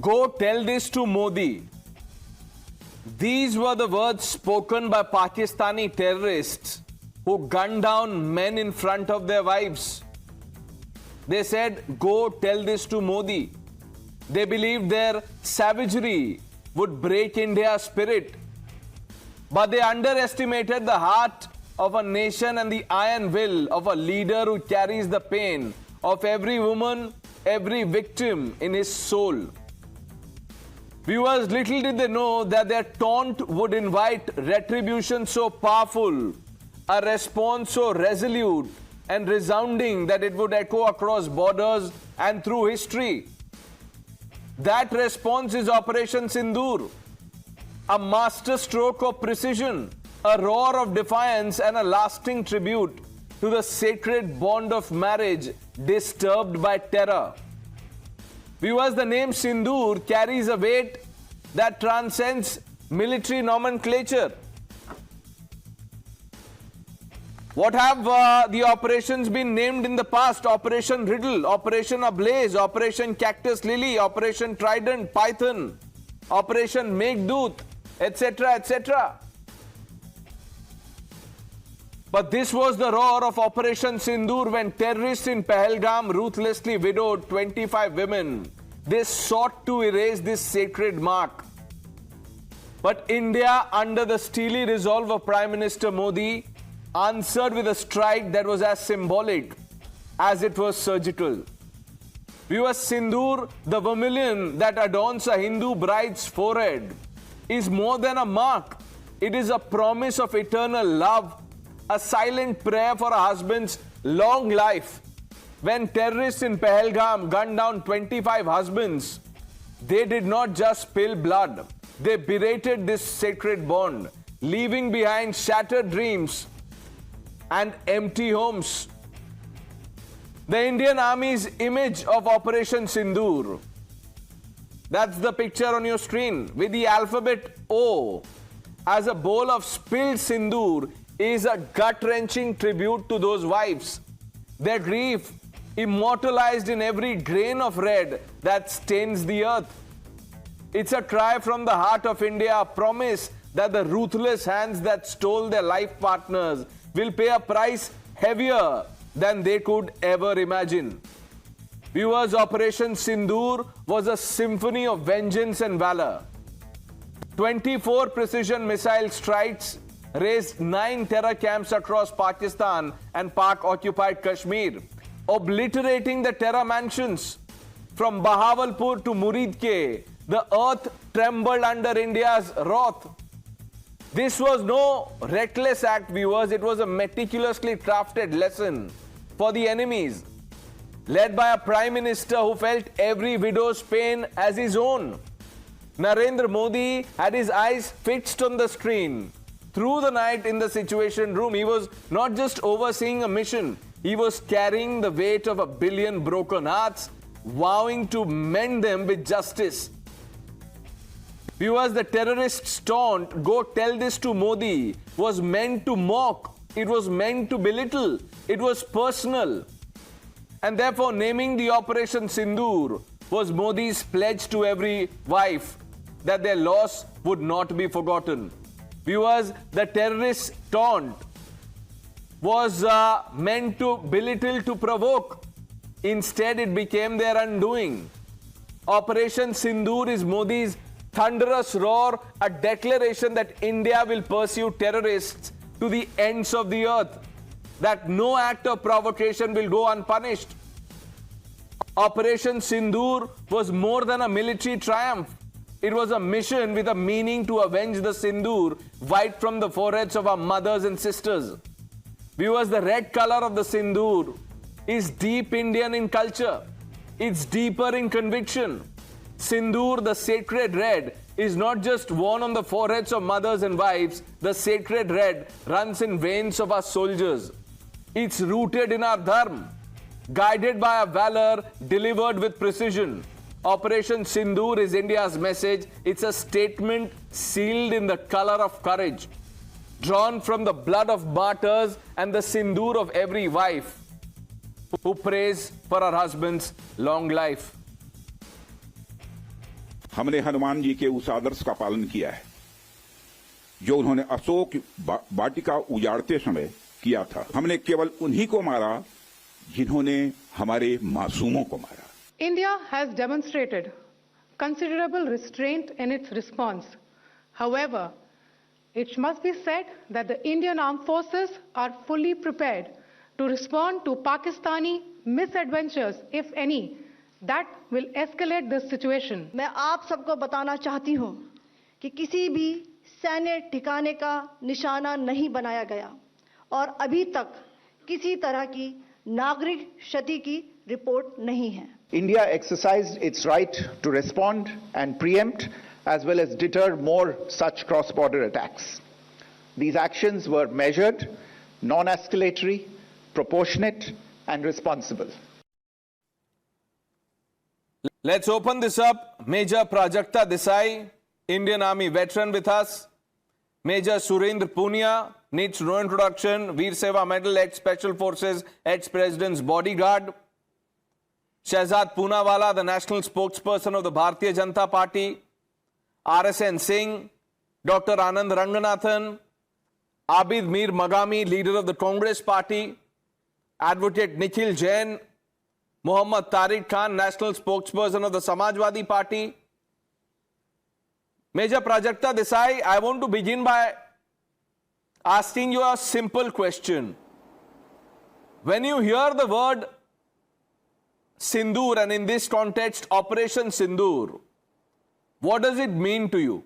Go tell this to Modi. These were the words spoken by Pakistani terrorists who gunned down men in front of their wives. They said, go tell this to Modi. They believed their savagery would break India's spirit. But they underestimated the heart of a nation and the iron will of a leader who carries the pain of every woman, every victim in his soul. Viewers, little did they know that their taunt would invite retribution so powerful, a response so resolute and resounding that it would echo across borders and through history. That response is Operation Sindoor, a masterstroke of precision, a roar of defiance and a lasting tribute to the sacred bond of marriage disturbed by terror. Viewers, the name Sindoor carries a weight that transcends military nomenclature. What have the operations been named in the past? Operation Riddle, Operation Ablaze, Operation Cactus Lily, Operation Trident, Python, Operation Meghdoot, etc., etc. But this was the roar of Operation Sindoor when terrorists in Pahalgam ruthlessly widowed 25 women. They sought to erase this sacred mark. But India, under the steely resolve of Prime Minister Modi, answered with a strike that was as symbolic as it was surgical. Viewers, Sindoor, the vermilion that adorns a Hindu bride's forehead, is more than a mark. It is a promise of eternal love, a silent prayer for a husband's long life. When terrorists in Pahalgam gunned down 25 husbands, they did not just spill blood. They berated this sacred bond, leaving behind shattered dreams and empty homes. The Indian Army's image of Operation Sindoor, that's the picture on your screen, with the alphabet O as a bowl of spilled Sindoor, is a gut-wrenching tribute to those wives. Their grief immortalized in every grain of red that stains the earth. It's a cry from the heart of India, a promise that the ruthless hands that stole their life partners will pay a price heavier than they could ever imagine. Viewers, Operation Sindoor was a symphony of vengeance and valor. 24 precision missile strikes razed 9 terror camps across Pakistan and Pak-occupied Kashmir, obliterating the terror mansions. From Bahawalpur to Muridke, the earth trembled under India's wrath. This was no reckless act, viewers. It was a meticulously crafted lesson for the enemies, led by a Prime Minister who felt every widow's pain as his own. Narendra Modi had his eyes fixed on the screen. Through the night in the Situation Room, he was not just overseeing a mission, he was carrying the weight of 1 billion broken hearts, vowing to mend them with justice. Viewers, the terrorists' taunt, go tell this to Modi, was meant to mock. It was meant to belittle. It was personal. And therefore, naming the Operation Sindoor was Modi's pledge to every wife that their loss would not be forgotten. Viewers, the terrorists' taunt was meant to belittle, to provoke. Instead, it became their undoing. Operation Sindoor is Modi's thunderous roar, a declaration that India will pursue terrorists to the ends of the earth, that no act of provocation will go unpunished. Operation Sindoor was more than a military triumph. It was a mission with a meaning to avenge the Sindoor wiped from the foreheads of our mothers and sisters. Viewers, the red color of the Sindoor is deep Indian in culture. It's deeper in conviction. Sindoor, the sacred red, is not just worn on the foreheads of mothers and wives. The sacred red runs in veins of our soldiers. It's rooted in our dharma, guided by a valor delivered with precision. Operation Sindoor is India's message. It's a statement sealed in the color of courage, drawn from the blood of martyrs and the Sindoor of every wife who prays for her husband's long life. हमने हनुमान जी के उस आदर्श का पालन किया है जो उन्होंने अशोक वाटिका उजाड़ते समय किया था। हमने केवल उन्हीं को मारा जिन्होंने हमारे मासूमों को मारा। India has demonstrated considerable restraint in its response. However, it must be said that the Indian Armed Forces are fully prepared to respond to Pakistani misadventures, if any, that will escalate this situation. मैं आप सबको बताना चाहती हूं कि किसी भी सैन्य ठिकाने का निशाना नहीं बनाया गया और अभी तक किसी तरह की नागरिक क्षति की रिपोर्ट नहीं है। India exercised its right to respond and preempt as well as deter more such cross-border attacks. These actions were measured, non-escalatory, proportionate and responsible. Let's open this up. Major Prajakta Desai, Indian Army veteran with us. Major Surendra Punia needs no introduction. Veer Seva Medal, ex-Special Forces, ex-President's bodyguard. Shehzad Poonawala, the national spokesperson of the Bharatiya Janata Party. RSN Singh, Dr. Anand Ranganathan, Abid Mir Magami, leader of the Congress Party. Advocate Nikhil Jain, Muhammad Tariq Khan, national spokesperson of the Samajwadi Party. Major Prajakta Desai, I want to begin by asking you a simple question. When you hear the word Sindoor, and in this context, Operation Sindoor, what does it mean to you?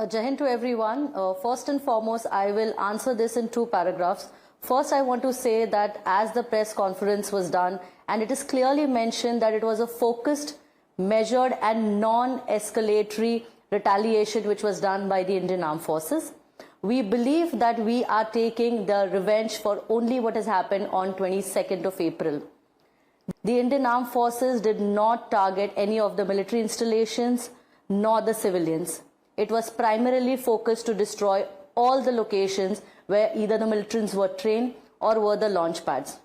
Jai Hind to everyone. First and foremost, I will answer this in 2 paragraphs. First, I want to say that as the press conference was done, and it is clearly mentioned that it was a focused, measured and non-escalatory retaliation which was done by the Indian Armed Forces. We believe that we are taking the revenge for only what has happened on 22nd of April. The Indian Armed Forces did not target any of the military installations nor the civilians. It was primarily focused to destroy all the locations where either the militaries were trained or were the launch pads.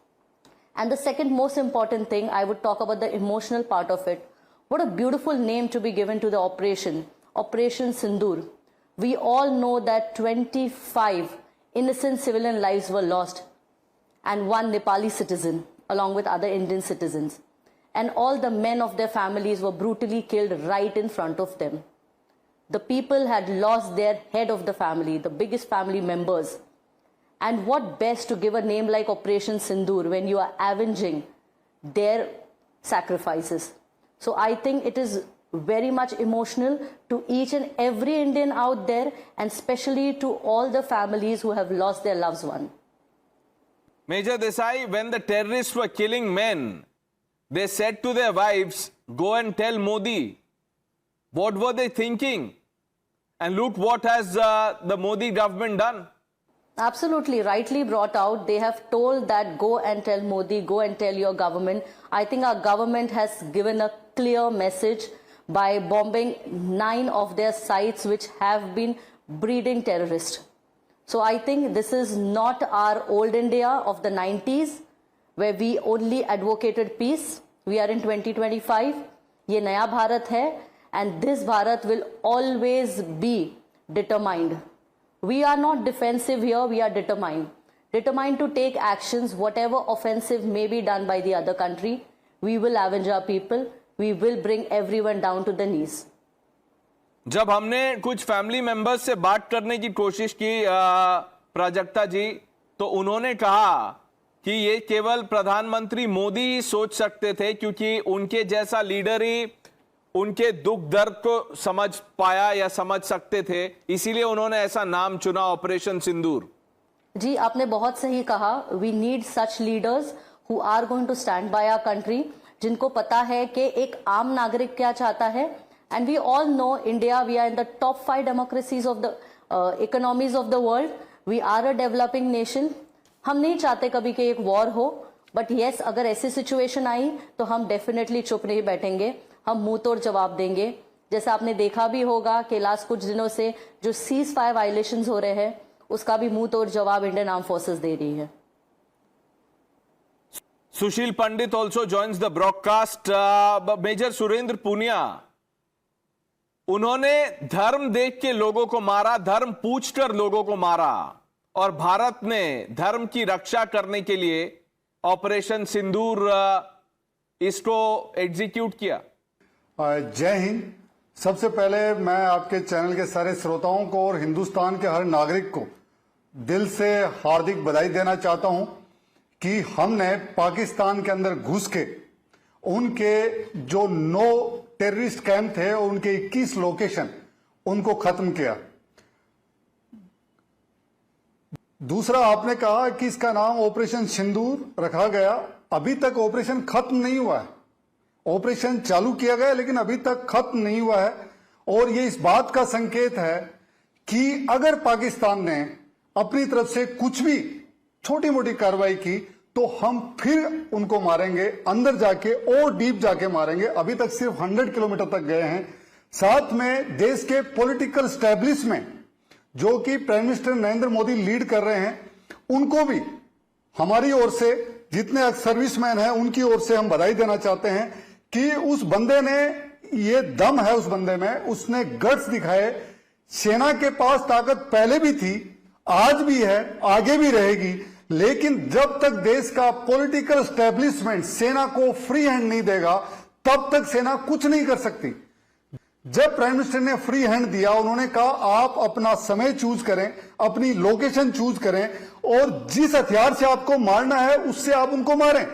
And the second most important thing, I would talk about the emotional part of it. What a beautiful name to be given to the operation, Operation Sindoor. We all know that 25 innocent civilian lives were lost and 1 Nepali citizen along with other Indian citizens. And all the men of their families were brutally killed right in front of them. The people had lost their head of the family, the biggest family members. And what best to give a name like Operation Sindoor when you are avenging their sacrifices. So I think it is very much emotional to each and every Indian out there, and especially to all the families who have lost their loved one. Major Desai, when the terrorists were killing men, they said to their wives, go and tell Modi. What were they thinking? And look what has the Modi government done. Absolutely, rightly brought out. They have told that go and tell Modi, go and tell your government. I think our government has given a clear message by bombing 9 of their sites which have been breeding terrorists. So I think this is not our old India of the 90s where we only advocated peace. We are in 2025. Ye Naya Bharat hai, and this Bharat will always be determined. We are not defensive here, we are determined. Determined to take actions, whatever offensive may be done by the other country. We will avenge our people. We will bring everyone down to the knees. जब हमने कुछ family members से बात करने की कोशिश की प्राजक्ता जी, तो उन्होंने कहा कि ये केवल प्रधानमंत्री मोदी ही सोच सकते थे, क्योंकि उनके जैसा लीडर ही उनके दुख दर्द को समझ पाया या समझ सकते थे, इसीलिए उन्होंने ऐसा नाम चुना, ऑपरेशन सिंदूर। जी, आपने बहुत सही कहा। We need such leaders who are going to stand by our country, जिनको पता है कि एक आम नागरिक क्या चाहता है। And we all know India, we are in the top 5 democracies of the economies of the world. We are a developing nation. हम नहीं चाहते कभी कि एक वॉर हो, बट येस, अगर ऐसी सिचुएशन आई तो हम डेफिनेटली चुप नहीं बैठेंगे, हम मुंह तोड़ जवाब देंगे। जैसा आपने देखा भी होगा कि लास्ट कुछ दिनों से जो सीज फायर वायलेशंस हो रहे हैं, उसका भी मुंह तोड़ जवाब इंडियन आर्म फोर्सेस दे रही है। Sushil Pandit also joins the broadcast. Major Surendra Punia, उन्होंने धर्म देख के लोगों को मारा, धर्म पूछकर लोगों को मारा, और भारत ने धर्म की रक्षा करने के लिए ऑपरेशन सिंदूर इसको एग्जीक्यूट किया। जय हिंद। सबसे पहले मैं आपके चैनल के सारे श्रोताओं को और हिंदुस्तान के हर नागरिक को दिल से हार्दिक बधाई देना चाहता हूं कि हमने पाकिस्तान के अंदर घुस के उनके जो 9 टेररिस्ट कैंप थे और उनके 21 लोकेशन उनको खत्म किया। दूसरा, आपने कहा कि इसका नाम ऑपरेशन सिंदूर रखा गया। अभी तक ऑपरेशन खत्म नहीं हुआ है। ऑपरेशन चालू किया गया लेकिन अभी तक खत्म नहीं हुआ है, और ये इस बात का संकेत है कि अगर पाकिस्तान ने अपनी तरफ से कुछ भी छोटी मोटी कार्रवाई की तो हम फिर उनको मारेंगे, अंदर जाके और डीप जाके मारेंगे। अभी तक सिर्फ 100 किलोमीटर तक गए हैं। साथ में देश के पॉलिटिकल स्टैब्लिशमेंट जो कि prime minister Narendra Modi lead कर रहे हैं, उनको भी हमारी ओर से, जितने एक्स सर्विसमैन हैं उनकी ओर से हम बधाई देना चाहते हैं कि उस बंदे ने, ये दम है उस बंदे में, उसने गट्स दिखाए। सेना के पास ताकत पहले भी थी, आज भी है, आगे भी रहेगी, लेकिन जब तक देश का पॉलिटिकल स्टैब्लिशमेंट सेना को फ्री हैंड नहीं देगा तब तक सेना कुछ नहीं कर सकती। जब प्राइम मिनिस्टर ने फ्री हैंड दिया, उन्होंने कहा आप अपना समय चूज करें, अपनी लोकेशन चूज करें, और जिस हथियार से आपको मारना है उससे आप उनको मारें।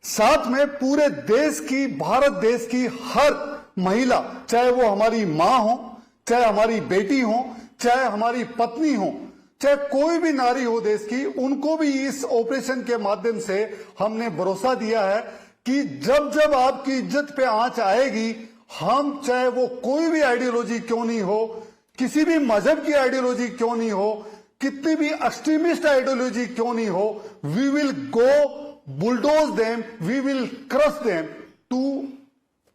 साथ में पूरे देश की, भारत देश की हर महिला, चाहे वो हमारी मां हो, चाहे हमारी बेटी हो, चाहे हमारी पत्नी हो, चाहे कोई भी नारी हो देश की, उनको भी इस ऑपरेशन के माध्यम से हमने भरोसा दिया है कि जब जब आपकी इज्जत पे आंच आएगी, हम, चाहे वो कोई भी आइडियोलॉजी क्यों नहीं हो, किसी भी मजहब की आइडियोलॉजी क्यों नहीं हो, कितनी भी एक्सट्रीमिस्ट आइडियोलॉजी क्यों नहीं हो, we will go bulldoze them, we will crush them,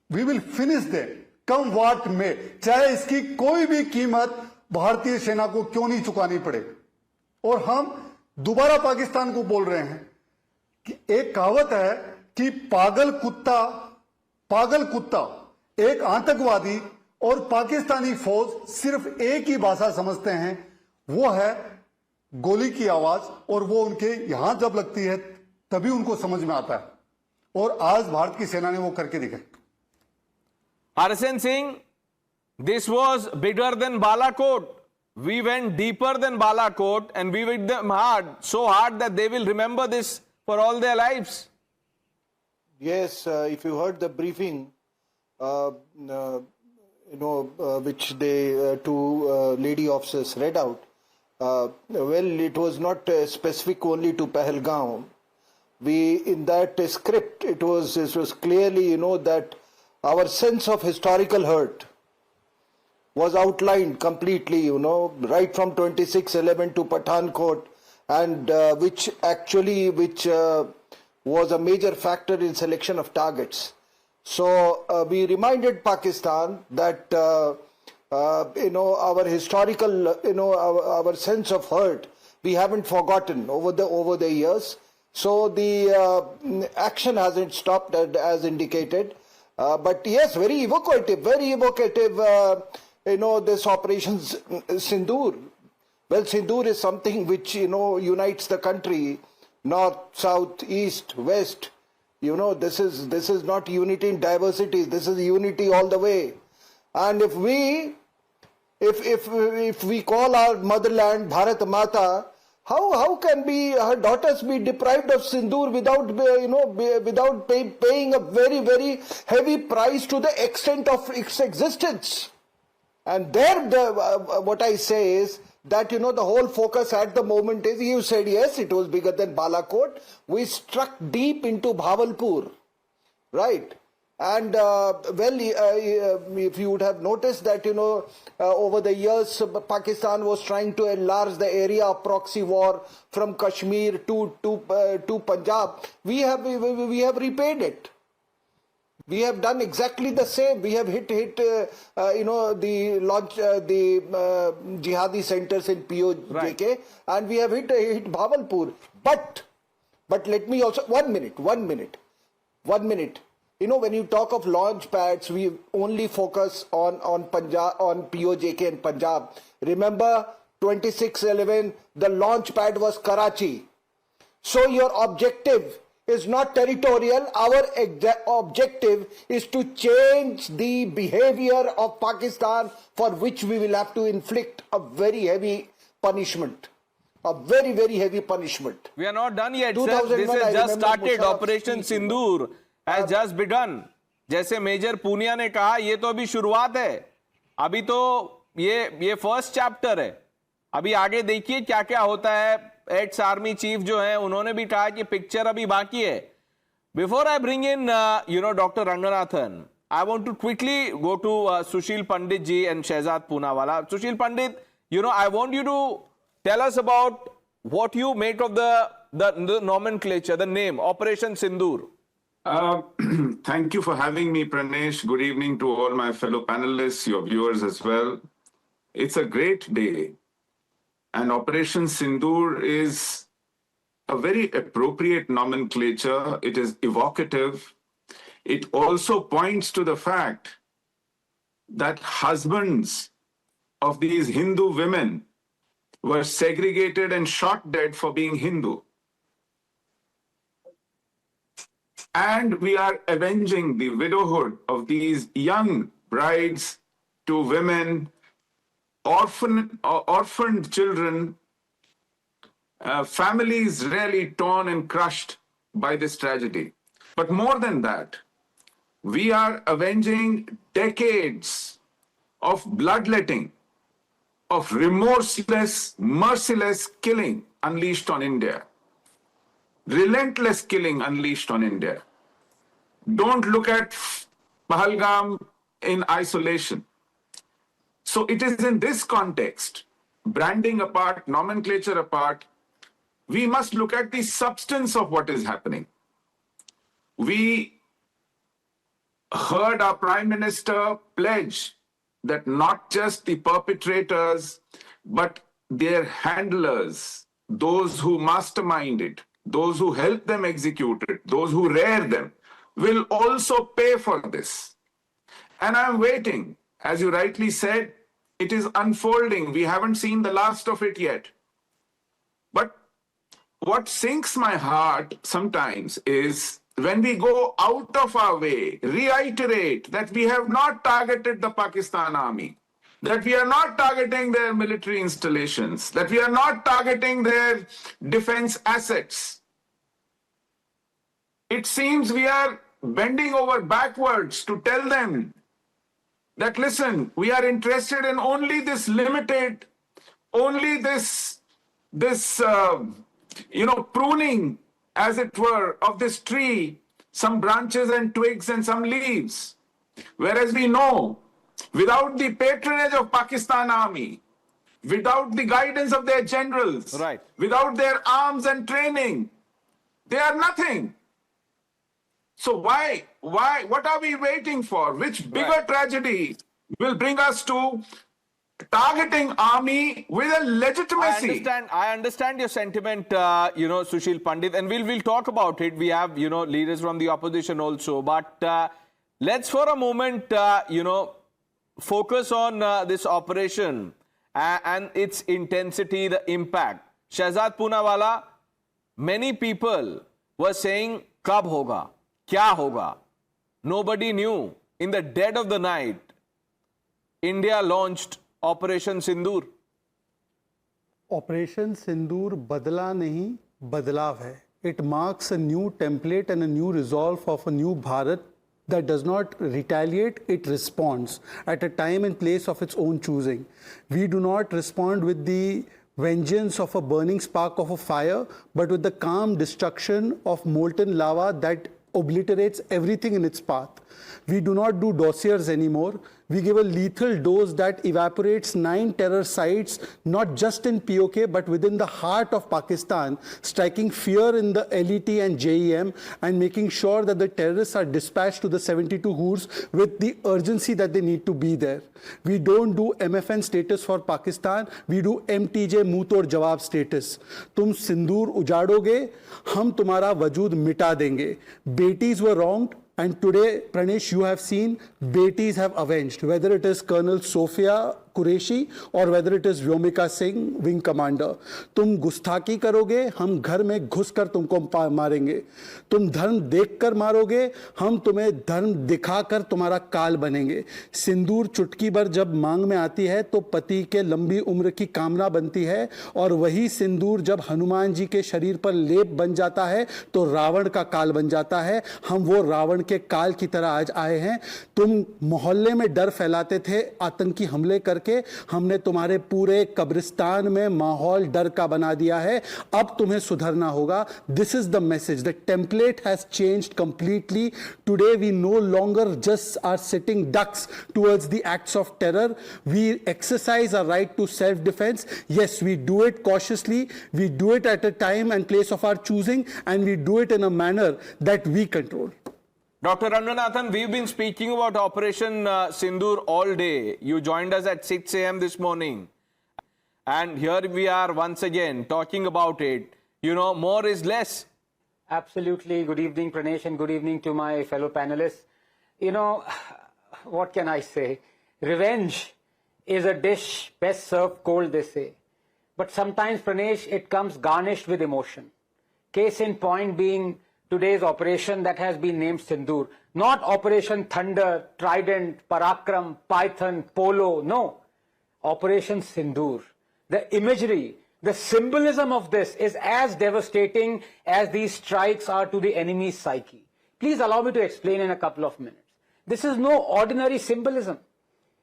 we will finish them come what may, चाहे इसकी कोई भी कीमत भारतीय सेना को क्यों नहीं चुकानी पड़े। और हम दोबारा पाकिस्तान को बोल रहे हैं कि एक कहावत है कि पागल कुत्ता एक आतंकवादी और पाकिस्तानी फौज सिर्फ एक ही भाषा समझते हैं, वो है गोली की आवाज, और वो उनके यहां जब लगती है तभी उनको समझ में आता है, और आज भारत की सेना ने वो करके दिखाई। RSN Singh, this was bigger than Balakot. We went deeper than Balakot and we hit them hard, so hard that they will remember this for all their lives. Yes, if you heard the briefing, which they two lady officers read out, well, it was not specific only to Pahalgam. In that script, it was clearly, that our sense of historical hurt was outlined completely, right from 26/11 to Pathankot, and which was a major factor in selection of targets. So we reminded Pakistan that our historical, our sense of hurt, we haven't forgotten over the years. So the action hasn't stopped as indicated. But yes, very evocative, this Operation Sindoor. Well, Sindoor is something which, unites the country, north, south, east, west. This is not unity in diversity. This is unity all the way. And if we call our motherland Bharat Mata, how can her daughters be deprived of Sindoor without paying a very, very heavy price to the extent of its existence? And there, what I say is that, the whole focus at the moment is, you said yes, it was bigger than Balakot. We struck deep into Bhavalpur, right? And, if you would have noticed that, over the years, Pakistan was trying to enlarge the area of proxy war from Kashmir to Punjab. We have repaid it. We have done exactly the same. We have hit the jihadi centers in POJK, right, and we have hit Bhavalpur. But let me also, one minute. you know, when you talk of launch pads, we only focus on Punjab, on POJK and Punjab. Remember, 26/11, the launch pad was Karachi. So your objective is not territorial. Our objective is to change the behavior of Pakistan, for which we will have to inflict a very heavy punishment. A very, very heavy punishment. We are not done yet, sir. This has just started. Operation Sindoor has just begun. जैसे major Poonia ने कहा, ये तो अभी शुरुआत है. अभी तो ये फर्स्ट चैप्टर है. अभी आगे देखिए क्या क्या होता है. एक्स आर्मी चीफ जो है उन्होंने भी कहा कि पिक्चर अभी बाकी है. Before I bring in doctor Ranganathan, I want to quickly go to Sushil Pandit ji and Shehzad Poonawala. Sushil Pandit, I want you to tell us about what you make of the nomenclature, the name, Operation Sindoor. Thank you for having me, Pranesh. Good evening to all my fellow panelists, your viewers as well. It's a great day. And Operation Sindoor is a very appropriate nomenclature. It is evocative. It also points to the fact that husbands of these Hindu women were segregated and shot dead for being Hindu. And we are avenging the widowhood of these young brides to women, orphaned children, families really torn and crushed by this tragedy. But more than that, we are avenging decades of bloodletting, of remorseless, merciless killing unleashed on India. Relentless killing unleashed on India. Don't look at Pahalgam in isolation. So it is in this context, branding apart, nomenclature apart, we must look at the substance of what is happening. We heard our Prime Minister pledge that not just the perpetrators, but their handlers, those who mastermind it, those who help them execute it, those who rear them, will also pay for this. And I'm waiting. As you rightly said, it is unfolding. We haven't seen the last of it yet. But what sinks my heart sometimes is when we go out of our way, reiterate that we have not targeted the Pakistan army, that we are not targeting their military installations, that we are not targeting their defense assets. It seems we are bending over backwards to tell them that, listen, we are interested in only this limited, only this pruning, as it were, of this tree, some branches and twigs and some leaves. Whereas we know, without the patronage of Pakistan army, without the guidance of their generals, right, without their arms and training, they are nothing. So what are we waiting for? Which bigger tragedy will bring us to targeting army with a legitimacy? I understand your sentiment, Sushil Pandit, and we'll talk about it. We have, leaders from the opposition also. But let's for a moment, focus on this operation and its intensity, the impact. Shehzad Poonawala, many people were saying, "Kab hoga? Kya hoga?" Nobody knew. In the dead of the night, India launched Operation Sindoor. Operation Sindoor बदला नहीं, बदलाव है. It marks a new template and a new resolve of a new Bharat that does not retaliate, it responds at a time and place of its own choosing. We do not respond with the vengeance of a burning spark of a fire, but with the calm destruction of molten lava that obliterates everything in its path. We do not do dossiers anymore. We give a lethal dose that evaporates 9 terror sites, not just in POK, but within the heart of Pakistan, striking fear in the LET and JEM and making sure that the terrorists are dispatched to the 72 Hurs with the urgency that they need to be there. We don't do MFN status for Pakistan. We do MTJ मुंह तोड़ जवाब status. तुम सिंदूर उजाड़ोगे, हम तुम्हारा वजूद मिटा देंगे. Betis were wronged And today, Pranesh, you have seen betis have avenged, whether it is Colonel Sophia Qureshi or whether it is Vyomika Singh, wing commander. तुम गुस्ताखी करोगे, हम घर में घुसकर तुमको मारेंगे. तुम धर्म देखकर मारोगे, हम तुम्हें धर्म दिखाकर तुम्हारा काल बनेंगे. सिंदूर चुटकी भर जब मांग में आती है तो पति के लंबी उम्र की कामना बनती है, और वही सिंदूर जब हनुमान जी के शरीर पर लेप बन जाता है तो रावण का काल बन जाता है. हम वो रावण के काल की तरह आज आए हैं. तुम मोहल्ले में डर फैलाते थे आतंकी हमले करके, हमने तुम्हारे पूरे कब्रिस्तान में माहौल डर का बना दिया है. अब तुम्हें सुधरना होगा. This is the message. The template has changed completely. Today we no longer just are sitting ducks towards the acts of terror. We exercise our right to self defence. Yes, we do it cautiously, we do it at a time and place of our choosing, and we do it in a manner that we control. Dr. Ranganathan, we've been speaking about Operation Sindoor all day. You joined us at 6 a.m. this morning. And here we are once again talking about it. You know, more is less. Absolutely. Good evening, Pranesh, and good evening to my fellow panelists. You know, what can I say? Revenge is a dish best served cold, they say. But sometimes, Pranesh, it comes garnished with emotion. Case in point being today's operation that has been named Sindoor. Not Operation Thunder, Trident, Parakram, Python, Polo. No. Operation Sindoor. The imagery, the symbolism of this is as devastating as these strikes are to the enemy's psyche. Please allow me to explain in a couple of minutes. This is no ordinary symbolism.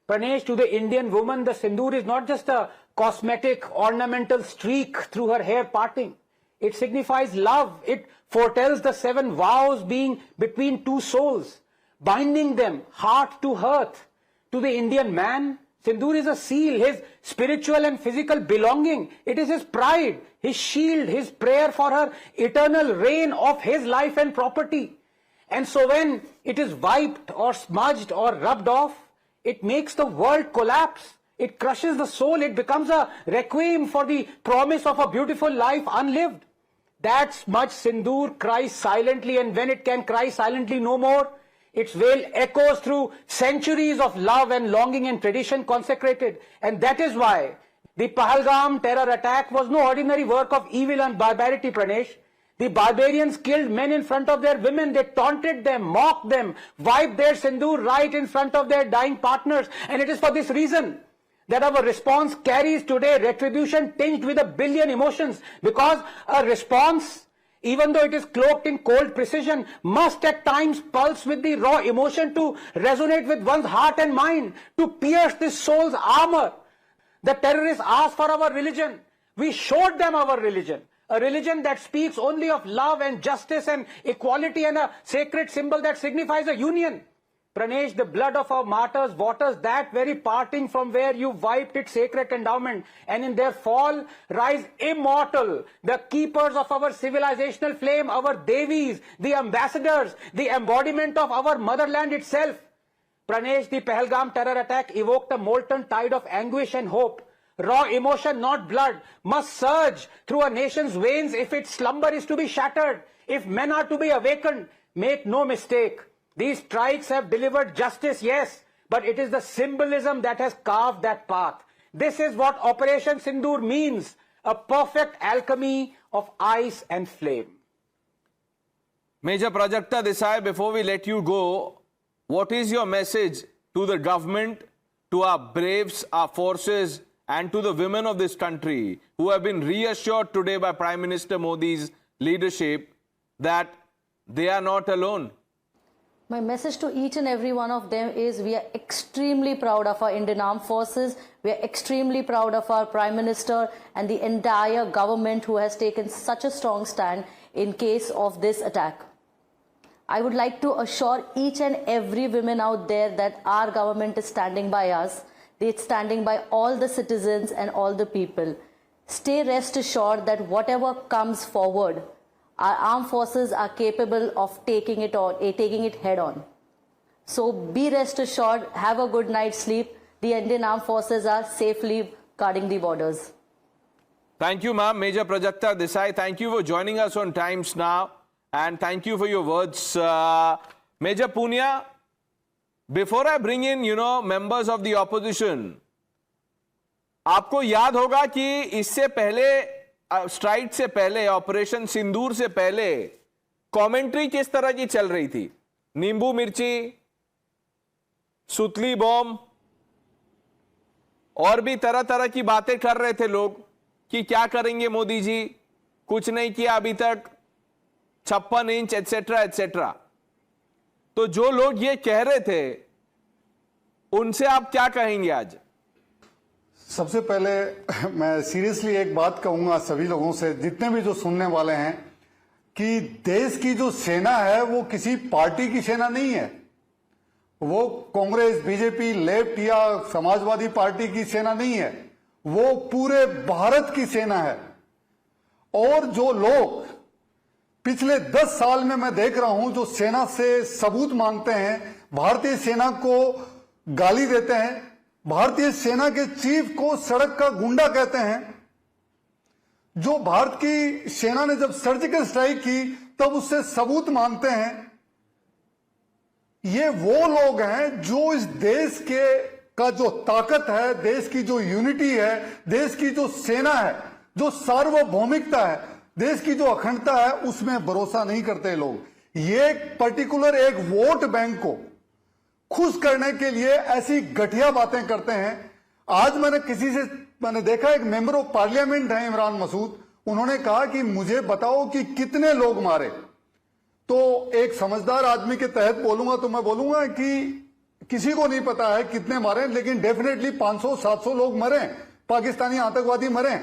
Pranesh, to the Indian woman, the sindoor is not just a cosmetic, ornamental streak through her hair parting. It signifies love. It foretells the 7 vows being between 2 souls, binding them heart to hearth. To the Indian man, sindoor is a seal, his spiritual and physical belonging. It is his pride, his shield, his prayer for her eternal reign of his life and property. And so when it is wiped or smudged or rubbed off, it makes the world collapse. It crushes the soul. It becomes a requiem for the promise of a beautiful life unlived. That smudged sindoor cries silently, and when it can cry silently no more, its wail echoes through centuries of love and longing and tradition consecrated. And that is why the Pahalgam terror attack was no ordinary work of evil and barbarity, Pranesh. The barbarians killed men in front of their women. They taunted them, mocked them, wiped their sindoor right in front of their dying partners. And it is for this reason that our response carries today retribution tinged with 1 billion emotions. Because a response, even though it is cloaked in cold precision, must at times pulse with the raw emotion to resonate with one's heart and mind, to pierce this soul's armor. The terrorists asked for our religion. We showed them our religion. A religion that speaks only of love and justice and equality, and a sacred symbol that signifies a union. Pranesh, the blood of our martyrs waters that very parting from where you wiped its sacred endowment, and in their fall rise immortal, the keepers of our civilizational flame, our Devis, the ambassadors, the embodiment of our motherland itself. Pranesh, the Pahalgam terror attack evoked a molten tide of anguish and hope. Raw emotion, not blood, must surge through a nation's veins if its slumber is to be shattered, if men are to be awakened. Make no mistake, these strikes have delivered justice, yes, but it is the symbolism that has carved that path. This is what Operation Sindoor means, a perfect alchemy of ice and flame. Major Prajakta Desai, before we let you go, what is your message to the government, to our braves, our forces, and to the women of this country who have been reassured today by Prime Minister Modi's leadership that they are not alone? My message to each and every one of them is we are extremely proud of our Indian Armed Forces. We are extremely proud of our Prime Minister and the entire government who has taken such a strong stand in case of this attack. I would like to assure each and every woman out there that our government is standing by us. It's standing by all the citizens and all the people. Stay rest assured that whatever comes forward, our armed forces are capable of taking it head on. So be rest assured, have a good night's sleep. The Indian Armed Forces are safely guarding the borders. Thank you, ma'am. Major Prajakta Desai, thank you for joining us on Times Now. And thank you for your words. Major Punia, before I bring in, members of the opposition, आपको याद होगा कि इससे पहले, strike से पहले, operation सिंदूर से पहले कमेंट्री किस तरह की चल रही थी? नींबू मिर्ची, सुतली बॉम्ब और भी तरह तरह की बातें कर रहे थे लोग कि क्या करेंगे मोदी जी, कुछ नहीं किया अभी तक, 56 इंच एटसेट्रा एटसेट्रा। तो जो लोग ये कह रहे थे उनसे आप क्या कहेंगे आज? सबसे पहले मैं सीरियसली एक बात कहूंगा सभी लोगों से, जितने भी जो सुनने वाले हैं, कि देश की जो सेना है वो किसी पार्टी की सेना नहीं है। वो कांग्रेस, बीजेपी, लेफ्ट या समाजवादी पार्टी की सेना नहीं है। वो पूरे भारत की सेना है। और जो लोग पिछले 10 साल में मैं देख रहा हूं जो सेना से सबूत मांगते हैं, भारतीय सेना को गाली देते हैं, भारतीय सेना के चीफ को सड़क का गुंडा कहते हैं, जो भारत की सेना ने जब सर्जिकल स्ट्राइक की तब उससे सबूत मांगते हैं, ये वो लोग हैं जो इस देश का जो ताकत है, देश की जो यूनिटी है, देश की जो सेना है, जो सार्वभौमिकता है, देश की जो अखंडता है, उसमें भरोसा नहीं करते लोग। ये पर्टिकुलर एक वोट बैंक को खुश करने के लिए ऐसी घटिया बातें करते हैं। आज मैंने देखा एक मेंबर ऑफ पार्लियामेंट है इमरान मसूद, उन्होंने कहा कि मुझे बताओ कि कितने लोग मारे। तो एक समझदार आदमी के तहत बोलूंगा तो मैं बोलूंगा कि किसी को नहीं पता है कितने मारे, लेकिन डेफिनेटली 500-700 लोग मरे, पाकिस्तानी आतंकवादी मरे।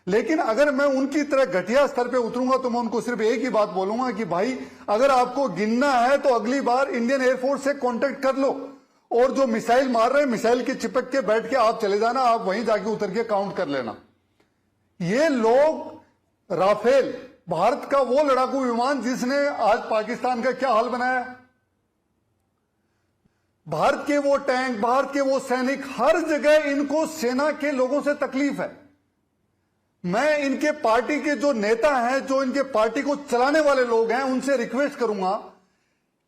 लेकिन अगर मैं उनकी तरह घटिया स्तर पे उतरूंगा तो मैं उनको सिर्फ एक ही बात बोलूंगा कि भाई अगर आपको गिनना है तो अगली बार इंडियन एयरफोर्स से कांटेक्ट कर लो, और जो मिसाइल मार रहे हैं मिसाइल के चिपक के बैठ के आप चले जाना, आप वहीं जाके उतर के काउंट कर लेना। ये लोग राफेल, भारत का वो लड़ाकू विमान जिसने आज पाकिस्तान का क्या हाल बनाया, भारत के वो टैंक, भारत के वो सैनिक, हर जगह इनको सेना के लोगों से तकलीफ है। मैं इनके पार्टी के जो नेता हैं, जो इनके पार्टी को चलाने वाले लोग हैं, उनसे रिक्वेस्ट करूंगा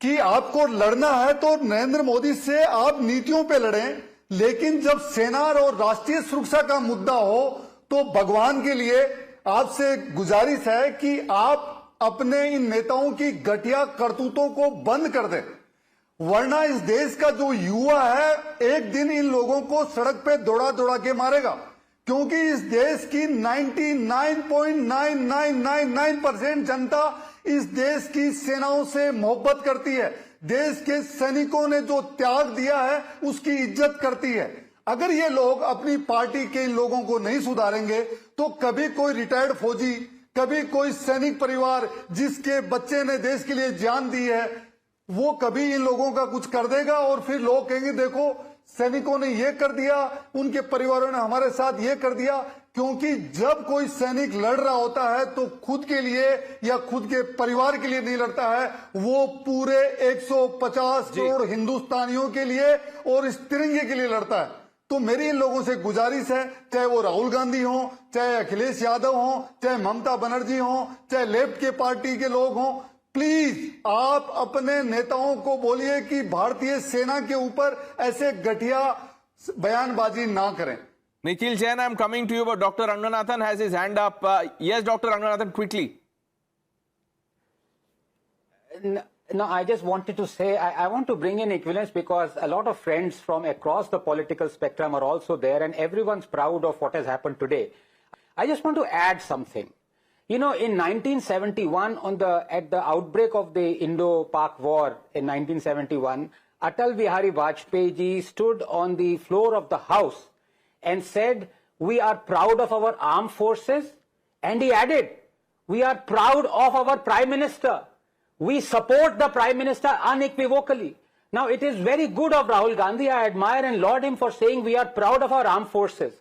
कि आपको लड़ना है तो नरेंद्र मोदी से आप नीतियों पे लड़ें, लेकिन जब सेना और राष्ट्रीय सुरक्षा का मुद्दा हो तो भगवान के लिए आपसे गुजारिश है कि आप अपने इन नेताओं की घटिया करतूतों को बंद कर दें, वरना इस देश का जो युवा है एक दिन इन लोगों को सड़क पे दौड़ा दौड़ा के मारेगा। क्योंकि इस देश की 99.9999% जनता इस देश की सेनाओं से मोहब्बत करती है, देश के सैनिकों ने जो त्याग दिया है उसकी इज्जत करती है। अगर ये लोग अपनी पार्टी के इन लोगों को नहीं सुधारेंगे तो कभी कोई रिटायर्ड फौजी, कभी कोई सैनिक परिवार जिसके बच्चे ने देश के लिए जान दी है, वो कभी इन लोगों का कुछ कर देगा और फिर लोग कहेंगे देखो सैनिकों ने ये कर दिया, उनके परिवारों ने हमारे साथ ये कर दिया। क्योंकि जब कोई सैनिक लड़ रहा होता है तो खुद के लिए या खुद के परिवार के लिए नहीं लड़ता है, वो पूरे 150 करोड़ हिंदुस्तानियों के लिए और इस तिरंगे के लिए लड़ता है। तो मेरी इन लोगों से गुजारिश है, चाहे वो राहुल गांधी हो, चाहे अखिलेश यादव हो, चाहे ममता बनर्जी हो, चाहे लेफ्ट के पार्टी के लोग हों, प्लीज आप अपने नेताओं को बोलिए कि भारतीय सेना के ऊपर ऐसे घटिया बयानबाजी ना करें। Nikhil Jain, I'm coming to you, but Dr. Ranganathan has his hand up. Yes, Dr. Ranganathan, quickly. No, I just wanted to say, I want to bring in equivalence because a lot of friends from across the political spectrum are also there and everyone's proud of what has happened today. I just want to add something. You know, in 1971, at the outbreak of the Indo-Pak War in 1971, Atal Bihari Vajpayee ji stood on the floor of the House and said, we are proud of our armed forces. And he added, we are proud of our Prime Minister. We support the Prime Minister unequivocally. Now, it is very good of Rahul Gandhi. I admire and laud him for saying we are proud of our armed forces.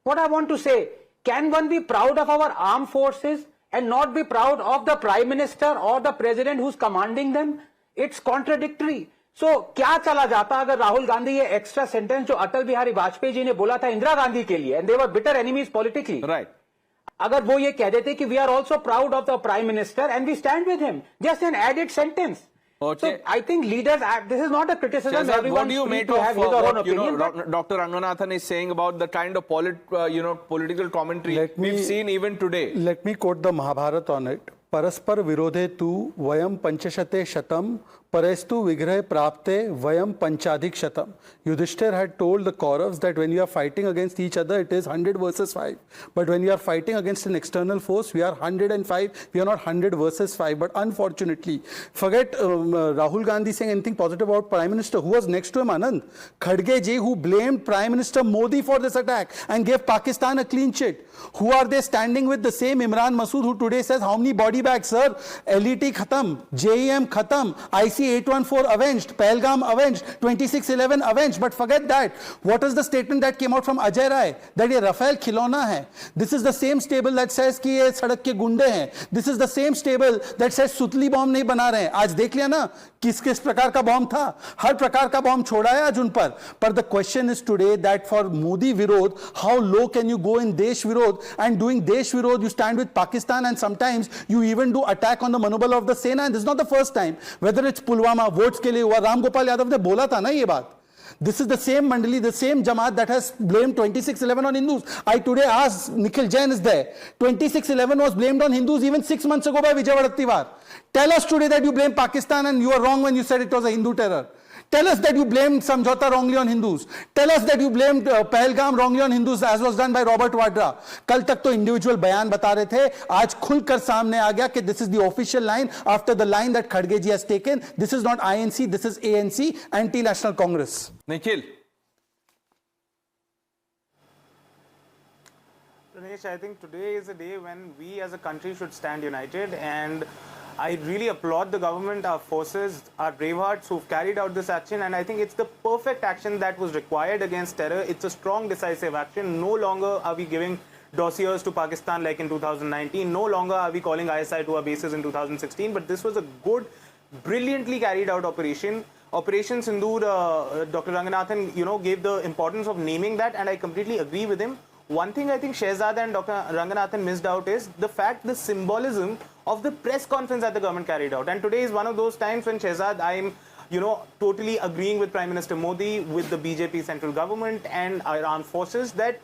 What I want to say, can one be proud of our armed forces and not be proud of the Prime Minister or the President who's commanding them? It's contradictory. So, क्या चला जाता अगर राहुल गांधी ये extra sentence जो अटल बिहारी वाजपेयी जी ने बोला था इंदिरा गांधी के लिए, and they were bitter enemies politically. Right. अगर वो ये कह देते कि we are also proud of the Prime Minister and we stand with him, just an added sentence. Okay. So I think leaders act. This is not a criticism. Shehzad, Everyone what do you make to have his or her of what opinion. Dr. Ranganathan is saying about the kind of political commentary we've seen even today? Let me quote the Mahabharata on it. परस्पर विरोधे तु वयम पंचशते शतम परेस्तु विग्रह प्राप्ते वयम पंचाधिक शतम. Yudhishthir had told the Kauravas that when you are fighting against each other, it is 100 versus 5. But when you are fighting against an external force, we are 105. We are not 100 versus 5. But unfortunately, forget Rahul Gandhi saying anything positive about Prime Minister. Who was next to him? Anand Khadge ji, who blamed Prime Minister Modi for this attack and gave Pakistan a clean sheet. Who are they standing with? The same Imran Masood who today says, how many body bags, sir? LET khatam, JEM khatam, IC-814 avenged, Pahalgam avenged, 2611 avenged. But forget that. What is the statement that came out from Ajay Rai? That ye Rafael khilona hai. This is the same stable that says ki ye sadak ke gunde hain. This is the same stable that says Sutli bomb nahi bana rahe. Aaj dekh liya na किस किस प्रकार का bomb था. हर प्रकार का bomb छोड़ा है आज उन पर the question is today that for Modi विरोध, how low can you go in देश विरोध, एंड डूइंग देश विरोध you stand with Pakistan and sometimes you even do attack on the मनोबल ऑफ द सेना. And this is not the first time, whether it's Pulwama votes के लिए हुआ. राम गोपाल यादव ने बोला था ना ये बात. This is the same Mandali, the same Jamaat that has blamed 2611 on Hindus. I today asked, Nikhil Jain is there. 2611 was blamed on Hindus even 6 months ago by Vijay Wadettiwar. Tell us today that you blame Pakistan and you are wrong when you said it was a Hindu terror. Tell us that you blamed Samjhauta wrongly on Hindus. Tell us that you blamed Pahalgam wrongly on Hindus as was done by Robert Vadra. कल तक तो individual बयान बता रहे थे, आज खुलकर सामने आ गया कि this is the official line after the line that Khadge ji has taken. This is not INC, this is ANC, Anti-National Congress. Nikhil. Pranesh, I think today is a day when we as a country should stand united, and I really applaud the government, our forces, our bravehearts who've carried out this action, and I think it's the perfect action that was required against terror. It's a strong, decisive action. No longer are we giving dossiers to Pakistan like in 2019. No longer are we calling ISI to our bases in 2016. But this was a good, brilliantly carried out operation. Operation Sindoor, Dr. Ranganathan, gave the importance of naming that, and I completely agree with him. One thing I think Shehzad and Dr. Ranganathan missed out is the fact, the symbolism of the press conference that the government carried out. And today is one of those times when, Shehzad, I'm, totally agreeing with Prime Minister Modi, with the BJP central government and our armed forces that,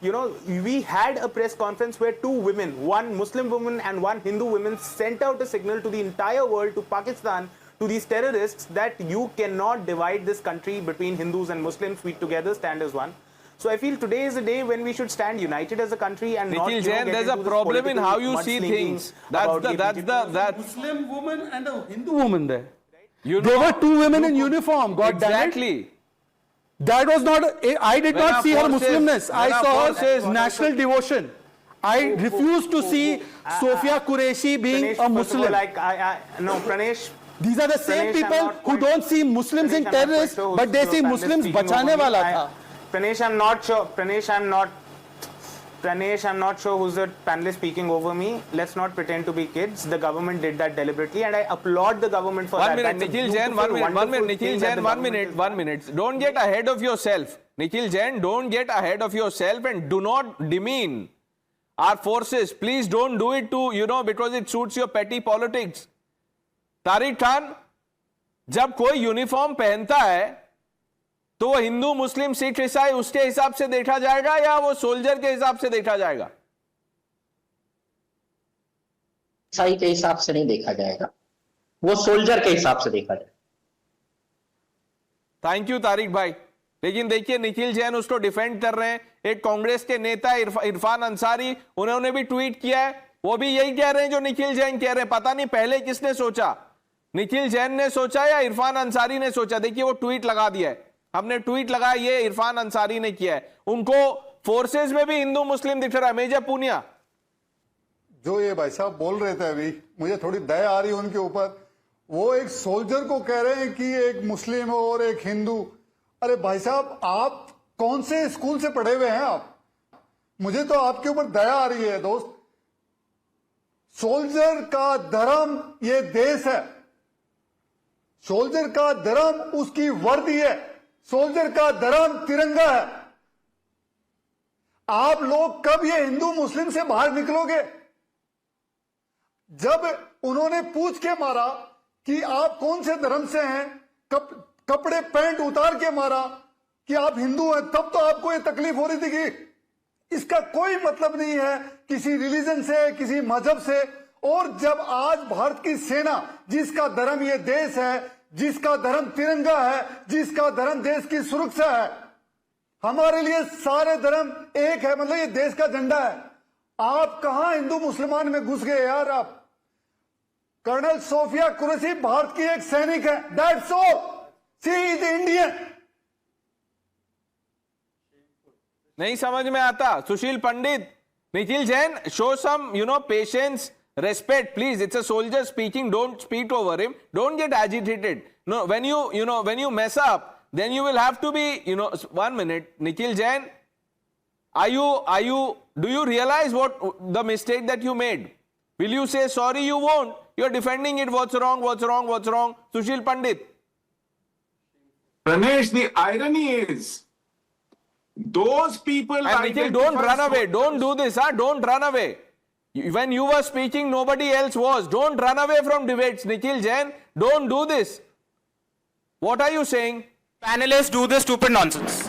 we had a press conference where two women, one Muslim woman and one Hindu woman, sent out a signal to the entire world, to Pakistan, to these terrorists, that you cannot divide this country between Hindus and Muslims. We together stand as one. So I feel today is a day when we should stand united as a country and Nikhil not. Jain, there's a problem in how you see things. That's the Muslim woman and a Hindu woman there. There were two women in uniform. God damn it. Exactly. That was not. I did not see her Muslimness. I saw forces- national devotion. I refuse to see Sofia Qureshi being Pranesh, a first of all, Muslim. no, Pranesh. These are the same Pranesh, I'm people not who quite- don't see Muslims in Pranesh, I'm not quite terrorists, sure but they who's see the Muslims panelist speaking bachane over me. wala tha. Pranesh, I'm not sure. Pranesh, I'm not sure who's the panelist speaking over me. Let's not pretend to be kids. The government did that deliberately, and I applaud the government for that. One minute, That's a Nikhil Jain, beautiful, one minute, wonderful Nikhil thing that Jain, the one government minute, has one done. minute. Don't get ahead of yourself. Nikhil Jain, don't get ahead of yourself and do not demean our forces. Please don't do it to, because it suits your petty politics. Tariq Khan, जब कोई uniform पहनता है तो वो हिंदू मुस्लिम सिख ईसाई उसके हिसाब से देखा जाएगा या वो सोल्जर के हिसाब से देखा जाएगा? ईसाई के हिसाब से नहीं देखा जाएगा, वो सोल्जर के हिसाब से देखा जाएगा. थैंक यू तारिक भाई. लेकिन देखिए निखिल जैन उसको डिफेंड कर रहे हैं. एक कांग्रेस के नेता इरफान अंसारी, उन्होंने भी ट्वीट किया है, वो भी यही कह रहे हैं जो निखिल जैन कह रहे हैं. पता नहीं पहले किसने सोचा, निखिल जैन ने सोचा या इरफान अंसारी ने सोचा. देखिए वो ट्वीट लगा दिया है, हमने ट्वीट लगाया, ये इरफान अंसारी ने किया है. उनको फोर्सेस में भी हिंदू मुस्लिम दिख रहा है. मेजर पूनिया, जो ये भाई साहब बोल रहे थे अभी, मुझे थोड़ी दया आ रही है उनके ऊपर. वो एक सोल्जर को कह रहे हैं कि एक मुस्लिम और एक हिंदू. अरे भाई साहब, आप कौन से स्कूल से पढ़े हुए हैं आप? मुझे तो आपके ऊपर दया आ रही है दोस्त. सोल्जर का धर्म ये देश है, सोल्जर का धर्म उसकी वर्दी है, सोल्जर का धर्म तिरंगा है. आप लोग कब ये हिंदू मुस्लिम से बाहर निकलोगे? जब उन्होंने पूछ के मारा कि आप कौन से धर्म से हैं, कपड़े पैंट उतार के मारा कि आप हिंदू हैं, तब तो आपको ये तकलीफ हो रही थी कि इसका कोई मतलब नहीं है किसी रिलीजन से, किसी मजहब से। और जब आज भारत की सेना, जिसका धर्म ये देश है, जिसका धर्म तिरंगा है, जिसका धर्म देश की सुरक्षा है, हमारे लिए सारे धर्म एक है, मतलब ये देश का झंडा है। आप कहां हिंदू मुसलमान में घुस गए यार आप। कर्नल सोफिया कुरैशी भारत की एक सैनिक है, that's all, she is Indian. नहीं समझ में आता। सुशील पंडित, Nikhil Jain, show some, patience, respect, please. It's a soldier speaking. Don't speak over him. Don't get agitated. No, when you mess up, then you will have to be, 1 minute. Nikhil Jain, do you realize what the mistake that you made? Will you say sorry? You won't. You're defending it. What's wrong? Sushil Pandit. Pranesh, the irony is, those people... And Nikhil, don't run away. Don't do this. Don't run away. When you were speaking, nobody else was. Don't run away from debates. Nikhil Jain, don't do this. What are you saying? Panelists do this stupid nonsense.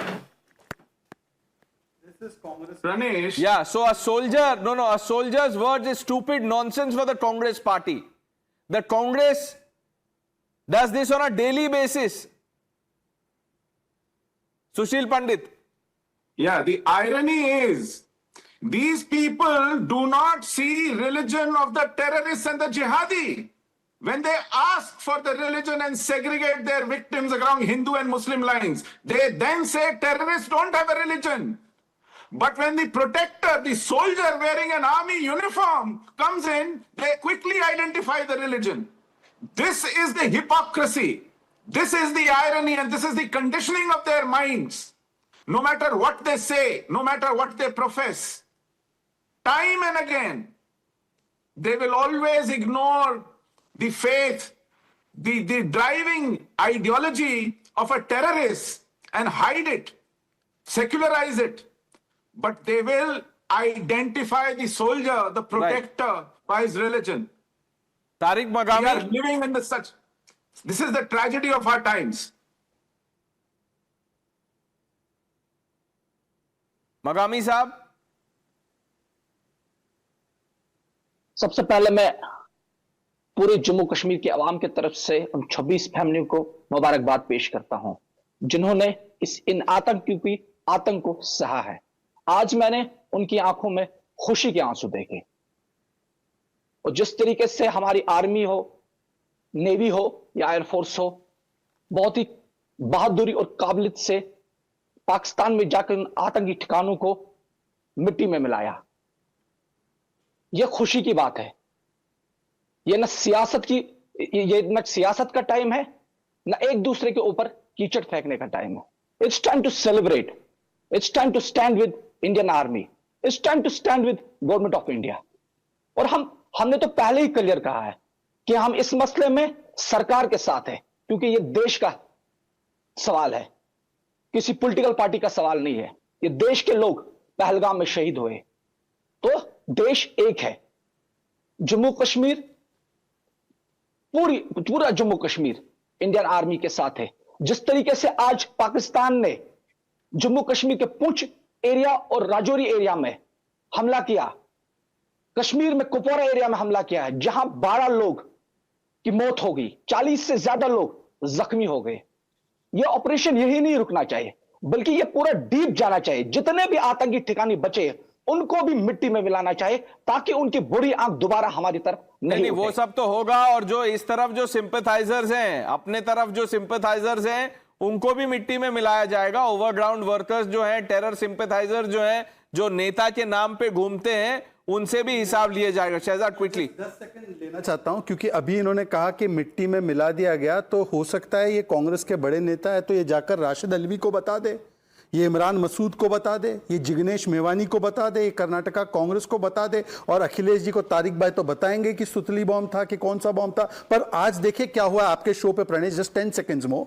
Pranesh, Yeah, so a soldier's words is stupid nonsense for the Congress party. The Congress does this on a daily basis. Sushil Pandit. yeah, the irony is, these people do not see religion of the terrorists and the jihadi. When they ask for the religion and segregate their victims along Hindu and Muslim lines, they then say terrorists don't have a religion. But when the protector, the soldier wearing an army uniform comes in, they quickly identify the religion. This is the hypocrisy. This is the irony, and this is the conditioning of their minds. No matter what they say, no matter what they profess, time and again, they will always ignore the faith, the driving ideology of a terrorist and hide it, secularize it. But they will identify the soldier, the protector, by his religion. Tariq We are Magami. living in this is the tragedy of our times. Magami साहब. सबसे पहले मैं पूरे जम्मू कश्मीर की आवाम की तरफ से उन 26 फैमिलियों को मुबारकबाद पेश करता हूं जिन्होंने इन आतंक को सहा है। आज मैंने उनकी आंखों में खुशी के आंसू देखे और जिस तरीके से हमारी आर्मी हो, नेवी हो या एयरफोर्स हो, बहुत ही बहादुरी और काबिलियत से पाकिस्तान में जाकर आतंकी ठिकानों को मिट्टी में मिलाया। यह खुशी की बात है। यह न सियासत का टाइम है, न एक दूसरे के ऊपर कीचड़ फेंकने का टाइम है। It's time to celebrate, it's time to stand with Indian army, it's time to stand with government of India. और हमने तो पहले ही क्लियर कहा है कि हम इस मसले में सरकार के साथ हैं, क्योंकि यह देश का सवाल है, किसी पॉलिटिकल पार्टी का सवाल नहीं है। ये देश के लोग पहलगाम में शहीद हुए, तो देश एक है। जम्मू कश्मीर, पूरा जम्मू कश्मीर इंडियन आर्मी के साथ है। जिस तरीके से आज पाकिस्तान ने जम्मू कश्मीर के पुंछ एरिया और राजौरी एरिया में हमला किया, कश्मीर में कुपवारा एरिया में हमला किया है, जहां 12 लोग की मौत हो गई, 40 से ज्यादा लोग जख्मी हो गए। यह ऑपरेशन यही नहीं रुकना चाहिए, बल्कि यह पूरा डीप जाना चाहिए। जितने भी आतंकी ठिकाने बचे उनको भी मिट्टी में मिलाना चाहिए, ताकि उनकी बुरी आंख दोबारा हमारी तरफ नहीं वो सब तो होगा। और जो इस तरफ जो सिंपैथाइजर्स हैं, अपने तरफ जो सिंपैथाइजर्स हैं, उनको भी मिट्टी में मिलाया जाएगा। ओवरग्राउंड वर्कर्स जो हैं, टेरर सिंपैथाइजर जो हैं, जो नेता के नाम पे घूमते हैं, उनसे भी हिसाब लिया जाएगा। शहजाद क्विकली 10 सेकंड लेना चाहता हूं, क्योंकि अभी इन्होंने कहा कि मिट्टी में मिला दिया गया, तो हो सकता है ये कांग्रेस के बड़े नेता है, तो ये जाकर राशिद अलवी को बता दे, ये इमरान मसूद को बता दे, ये जिग्नेश मेवानी को बता दे, ये कर्नाटका कांग्रेस को बता दे, और अखिलेश जी को तारिक भाई तो बताएंगे कि सुतली बॉम्ब था कि कौन सा बॉम्ब था। पर आज देखिए क्या हुआ आपके शो पे प्रणेश, जस्ट 10 सेकेंड्स में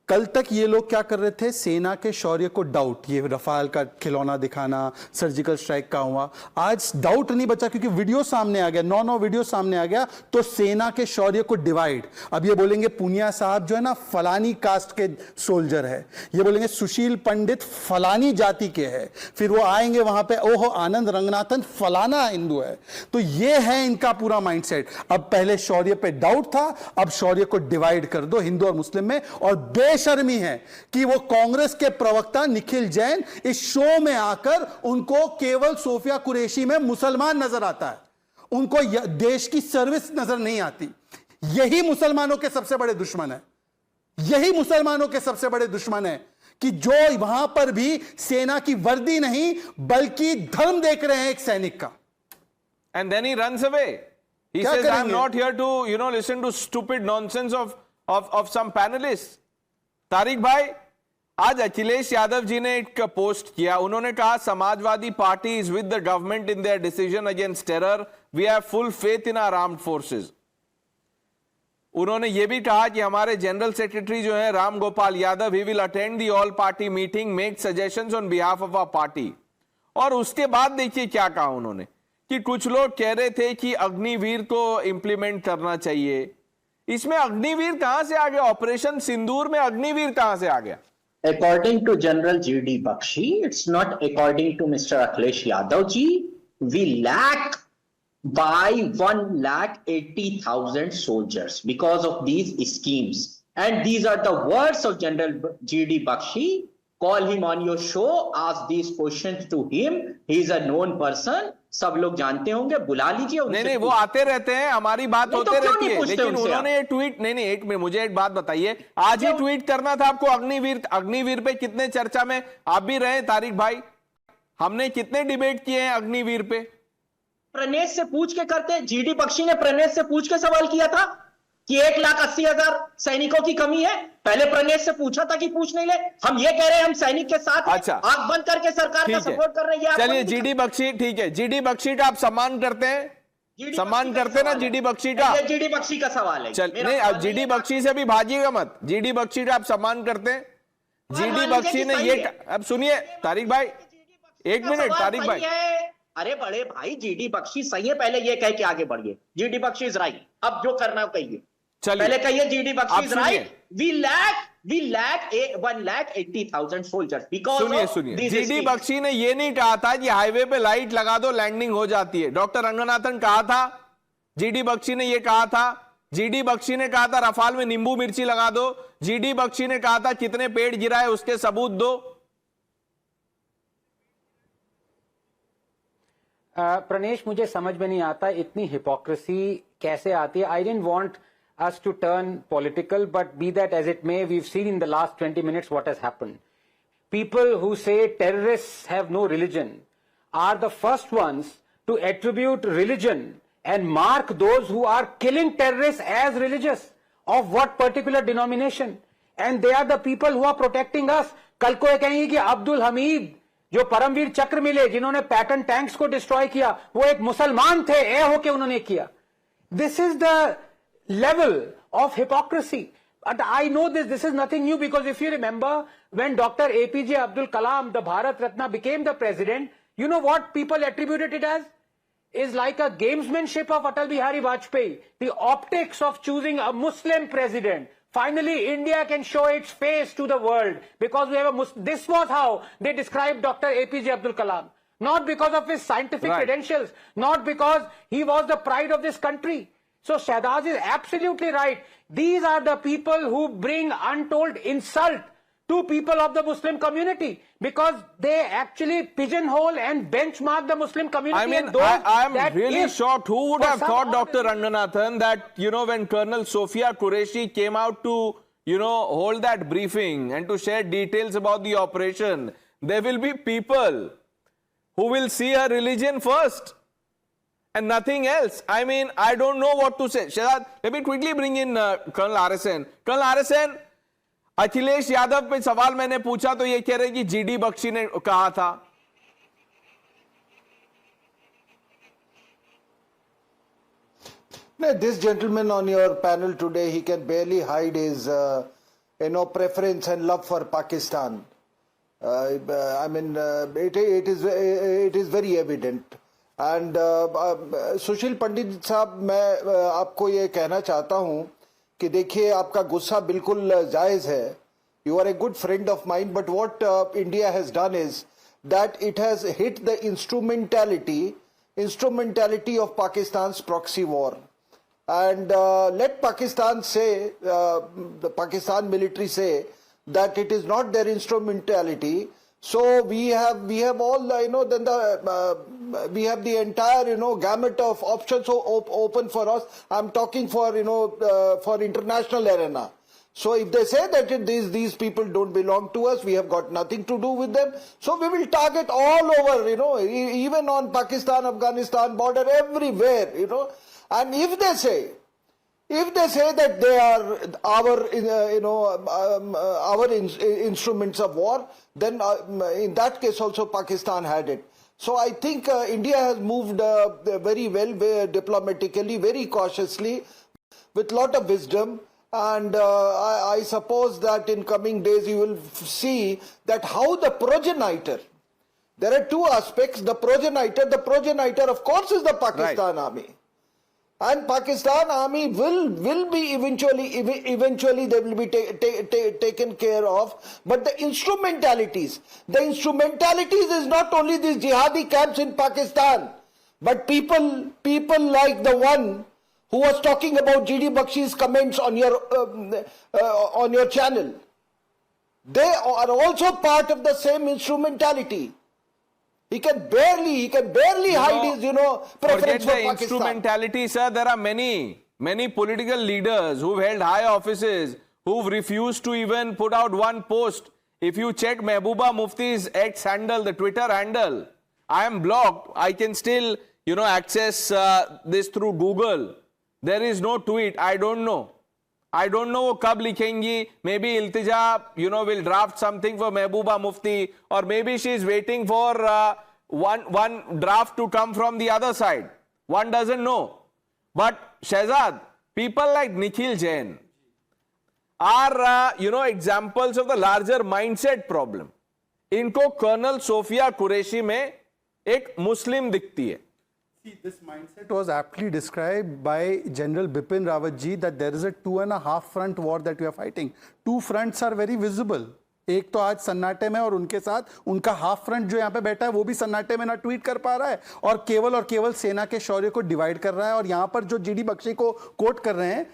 कल तक ये लोग क्या कर रहे थे, सेना के शौर्य को डाउट, ये रफाल का खिलौना दिखाना, सर्जिकल स्ट्राइक का हुआ, आज डाउट नहीं बचा क्योंकि वीडियो सामने आ गया, 9 वीडियो सामने आ गया, तो सेना के शौर्य को डिवाइड। अब ये बोलेंगे पूनिया साहब जो है ना फलानी कास्ट के सोल्जर है, ये बोलेंगे सुशील पंडित फलानी जाति के है, फिर वो आएंगे वहां पे ओहो आनंद रंगनाथन फलाना हिंदू है। तो ये है इनका पूरा माइंडसेट। अब पहले शौर्य पे डाउट था, अब शौर्य को डिवाइड कर दो हिंदू और मुस्लिम में। और बेशर्मी है कि वो कांग्रेस के प्रवक्ता निखिल जैन इस शो में आकर उनको केवल सोफिया कुरैशी में मुसलमान नजर आता है, उनको देश की सर्विस नजर नहीं आती। यही मुसलमानों के सबसे बड़े दुश्मन है, यही मुसलमानों के सबसे बड़े दुश्मन है कि जो वहां पर भी सेना की वर्दी नहीं बल्कि धर्म देख रहे हैं एक सैनिक का। And then he runs away. He says, I'm not here to, listen to stupid nonsense of some panelists. Tariq भाई, आज अखिलेश यादव जी ने एक पोस्ट किया, उन्होंने कहा Samajwadi Party is with the government in their decision against terror, we have full faith in our armed forces. उन्होंने यह भी कहा कि हमारे जनरल सेक्रेटरी जो है Ram Gopal Yadav, he will attend the all party meeting, make suggestions on behalf of our party. और उसके बाद देखिए क्या कहा उन्होंने कि कुछ लोग कह रहे थे कि अग्निवीर को इंप्लीमेंट करना चाहिए। इसमें अग्निवीर कहां से आ गया? ऑपरेशन सिंदूर में अग्निवीर कहां से आ गया? According to General G.D. Bakshi, it's not according to Mr. Akhilesh Yadav ji. We lack by 1,80,000 soldiers because of these schemes. And these are the words of General G.D. Bakshi. Call him on your show, ask these questions to him. He is a known person. सब लोग जानते होंगे, बुला लीजिए। नहीं, वो आते रहते हैं, हमारी बात होते रहती है, लेकिन उन्होंने ये ट्वीट नहीं, एक मिनट मुझे एक बात बताइए, आज ही ट्वीट करना था आपको अग्निवीर पे कितने चर्चा में आप भी रहे तारिक भाई, हमने कितने डिबेट किए हैं अग्निवीर पे? प्रणेश से पूछ के करते, जीडी बख्शी ने प्रणेश से पूछ के सवाल किया था कि 1,80,000 सैनिकों की कमी है। पहले प्रणेश से पूछा था कि पूछ नहीं ले। हम ये कह रहे हैं हम सैनिक के साथ अच्छा आंख बंद करके सरकार का सपोर्ट कर रहे हैं। चलिए जीडी बख्शी, ठीक है, जीडी बख्शी का आप सम्मान करते हैं, सम्मान करते ना जीडी बख्शी का? जीडी बख्शी का सवाल है। चल नहीं, अब जीडी बख्शी से भी भाजिएगा मत, जीडी बख्शी का आप सम्मान करते हैं? जीडी बख्शी ने ये, अब सुनिए तारिक भाई, एक मिनट तारिक भाई, अरे बड़े भाई जीडी बख्शी सही है, पहले ये कह के आगे बढ़िए, जीडी बख्शी इज राइट, अब जो करना है कहिए, पहले कहिए GD Bakshi is right, we lack 1,80,000 soldiers because सुनिए जीडी बख्शी ने ये नहीं कहा था कि हाईवे पे लाइट लगा दो लैंडिंग हो जाती है, डॉक्टर रंगनाथन कहा था, जीडी बख्शी ने ये कहा था, जीडी बख्शी ने कहा था रफाल में नींबू मिर्ची लगा दो, जीडी बख्शी ने कहा था कितने पेड़ गिरा है उसके सबूत दो। प्रणेश, मुझे समझ में नहीं आता इतनी हिपोक्रेसी कैसे आती है। I didn't want us to turn political, but be that as it may, we've seen in the last 20 minutes what has happened. People who say terrorists have no religion are the first ones to attribute religion and mark those who are killing terrorists as religious, of what particular denomination, and they are the people who are protecting us. कल को ये कहेंगे कि अब्दुल हमीद जो परमवीर चक्र मिले, जिन्होंने pattern tanks को डिस्ट्रॉय किया, वो एक मुसलमान थे, ए होके उन्होंने किया। This is the level of hypocrisy. But I know this is nothing new, because if you remember when Dr. APJ Abdul Kalam, the Bharat Ratna, became the president, you know what people attributed it as? Is like a gamesmanship of Atal Bihari Vajpayee, the optics of choosing a Muslim president. Finally, India can show its face to the world because we have a Muslim. This was how they described Dr. APJ Abdul Kalam. Not because of his scientific credentials, not because he was the pride of this country. So Shahbaz is absolutely right. These are the people who bring untold insult to people of the Muslim community, because they actually pigeonhole and benchmark the Muslim community. I am really shocked. Who would have thought, Dr. Ranganathan, that, when Colonel Sophia Qureshi came out to, hold that briefing and to share details about the operation, there will be people who will see her religion first and nothing else. I mean, I don't know what to say. Shahzad, let me quickly bring in Colonel RSN. Colonel RSN, Akhilesh Yadav पे सवाल मैंने पूछा तो ये कह रहे कि GD Bakshi ने कहा था। No, this gentleman on your panel today, he can barely hide his preference and love for Pakistan. I mean, it is very evident. And सुशील पंडित साहब, मैं आपको ये कहना चाहता हूँ कि देखिए, आपका गुस्सा बिल्कुल जायज़ है. You are a good friend of mine, but what India has done is that it has hit the instrumentality of Pakistan's proxy war. And let Pakistan say, the Pakistan military say that it is not their instrumentality. So we have all we have the entire gamut of options open for us. I'm talking for for international arena. So if they say that these people don't belong to us, we have got nothing to do with them. So we will target all over, even on Pakistan-Afghanistan border, everywhere, And if they say that they are our instruments of war, then in that case also Pakistan had it. So I think India has moved very well, very diplomatically, very cautiously, with lot of wisdom. And I suppose that in coming days you will see that how the progenitor, there are two aspects. The progenitor of course is the Pakistan army. And Pakistan army will be eventually they will be taken care of. But the instrumentalities is not only these jihadi camps in Pakistan, but people like the one who was talking about GD Bakshi's comments on your channel. They are also part of the same instrumentality. He can barely hide his, preference for Pakistan. Instrumentality, sir. There are many political leaders who've held high offices who've refused to even put out one post. If you check Mehbooba Mufti's X handle, the Twitter handle, I am blocked. I can still, access this through Google. There is no tweet. I don't know वो कब लिखेंगी. Maybe Iltija, will draft something for Mehbooba Mufti, or maybe she is waiting for one draft to come from the other side. One doesn't know. But Shehzad, people like Nikhil Jain are, examples of the larger mindset problem. इनको Colonel Sofia Qureshi में एक मुस्लिम दिखती है. This mindset was aptly described by General Bipin Rawat ji that there is a 2.5 front war that we are fighting. Two fronts are very visible. एक तो आज सन्नाटे में और उनके साथ उनका हाफ फ्रंट जो यहाँ पे बैठा है वो भी सन्नाटे में ना ट्वीट कर पा रहा है और केवल सेना के शौर्य को डिवाइड कर रहा है. और यहाँ पर जो जीडी बख्शी को कोट कर रहे हैं,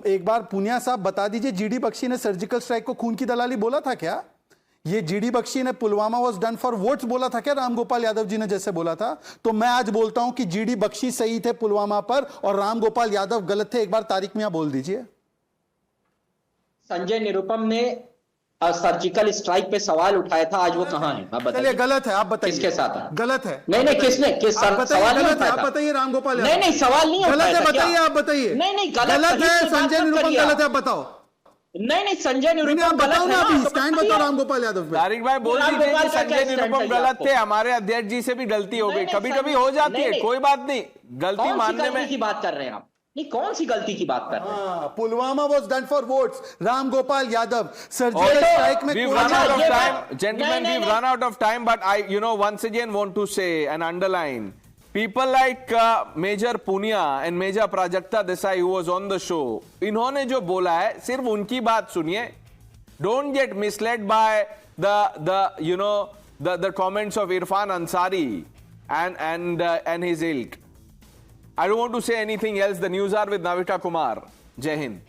एक बार पूनिया साहब बता दीजिए, जीडी बख्शी ने सर्जिकल स्ट्राइक को खून की दलाली बोला था क्या? ये जीडी बख्शी ने Pulwama was done for votes बोला था क्या? रामगोपाल यादव जी ने जैसे बोला था. तो मैं आज बोलता हूं कि जीडी बख्शी सही थे पुलवामा पर और रामगोपाल यादव गलत थे. एक बार तारिक मियां बोल दीजिए. संजय निरुपम ने सर्जिकल स्ट्राइक पे सवाल उठाया था, आज वो कहां है? आप बताइए. गलत है, आप बताइए. किसके साथ है? गलत है. नहीं किसने सवाल नहीं उठाया? आप बताइए. रामगोपाल यादव. नहीं सवाल नहीं गलत है, बताइए. आप बताइए. नहीं गलत है. संजय निरुपम गलत है, आप बताओ. नहीं संजय निरुपम बताओ ना. अभी स्टैंड बताओ रामगोपाल यादव पे. तारिक भाई बोल दीजिए कि संजय निरुपम गलत थे. हमारे अध्यक्ष जी से भी गलती हो गई, कभी हो जाती है, कोई बात नहीं. गलती मानने में की बात कर रहे हैं आप? नहीं, कौन सी गलती की बात कर रहे हैं? Pulwama was done for votes. Ramgopal Yadav surgical strike में. Gentlemen, we've run out of time, but I once again want to say and underline, people like Major Punia and Major Prajakta Desai, who was on the show, इन्होंने जो बोला है सिर्फ उनकी बात सुनिए. Don't get misled by the comments of Irfan Ansari and his ilk. I don't want to say anything else. The news are with Navita Kumar. Jai Hind.